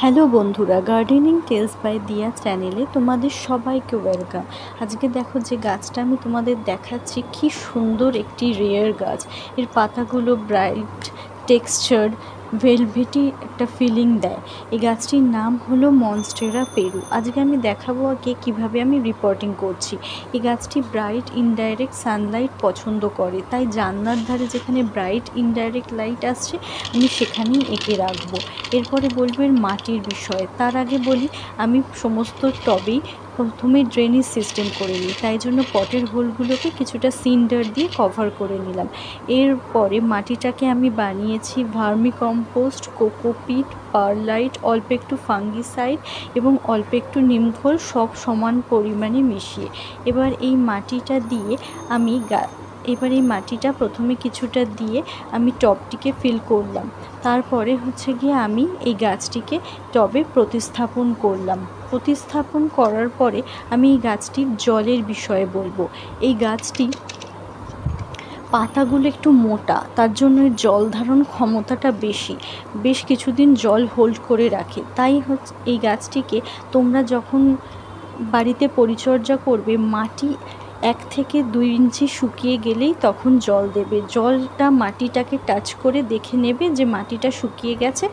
Hello বন্ধুরা, gardening tales by দিয়া চ্যানেলে তোমাদের সবাইকে ওয়েলকাম। আজকে দেখো যে গাছটা আমি তোমাদের দেখাচ্ছি, কি সুন্দর একটি রেয়ার গাছ। এর পাতাগুলো ব্রাইট টেক্সচার, ভেলভেটি একটা ফিলিং দেয়। এই গাছটির নাম হলো মনস্টেরা পেরু। আজকে আমি দেখাবো আগে কিভাবে আমি রিপোর্টিং করছি। এই গাছটি ব্রাইট ইনডাইরেক্ট সানলাইট পছন্দ করে, তাই জানলার ধারে যেখানে ব্রাইট ইনডাইরেক্ট লাইট আসছে আমি সেখানেই এঁকে রাখবো। এরপরে বলবো এর মাটির বিষয়ে। তার আগে বলি, আমি সমস্ত টবেই প্রথমে ড্রেনেজ সিস্টেম করে নিই, তাই জন্য পটের হোলগুলোকে কিছুটা সিন্ডার দিয়ে কভার করে নিলাম। এরপরে মাটিটাকে আমি বানিয়েছি ভার্মি কম্পোস্ট, কোকোপিট, পারলাইট, অল্প একটু ফাঙ্গিসাইড এবং অল্প একটু নিমখোল, সব সমান পরিমাণে মিশিয়ে। এবার এই মাটিটা প্রথমে কিছুটা দিয়ে আমি টবটিকে ফিল করলাম। তারপরে আমি এই গাছটিকে টবে প্রতিস্থাপন করলাম। প্রতিস্থাপন করার পরে আমি এই গাছটির জলের বিষয়ে বলবো। এই গাছটি পাতাগুলো একটু মোটা, তার জন্য এর জল ধারণ ক্ষমতাটা বেশি, বেশ কিছুদিন জল হোল্ড করে রাখে। তাই এই গাছটিকে তোমরা যখন বাড়িতে পরিচর্যা করবে, মাটি 1 থেকে 2 ইঞ্চি শুকিয়ে গেলেই তখন জল দেবে। জলটা মাটিটাকে টাচ করে দেখে নেবে যে মাটিটা শুকিয়ে গেছে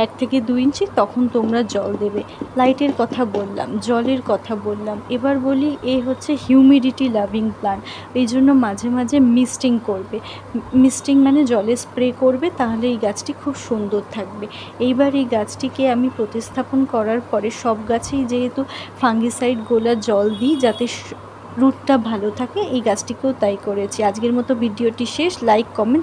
1 থেকে 2 ইঞ্চি, তখন তোমরা জল দেবে। লাইটের কথা বললাম, জলের কথা বললাম। এবার বলি, হিউমিডিটি লাভিং প্লান্ট, এই জন্য মাঝে মাঝে মিস্টিং করবে। মিস্টিং মানে জলে স্প্রে করবে, তাহলে এই গাছটি খুব সুন্দর থাকবে। এইবার এই গাছটিকে আমি প্রতিস্থাপন করার পরে সব গাছেই যেহেতু ফাঙ্গিসাইড গোলা জল দিই যাতে রুটটা ভালো থাকে, এই গাছটিকেও তাই করেছি। আজকের মতো ভিডিওটি শেষ। Like, comment.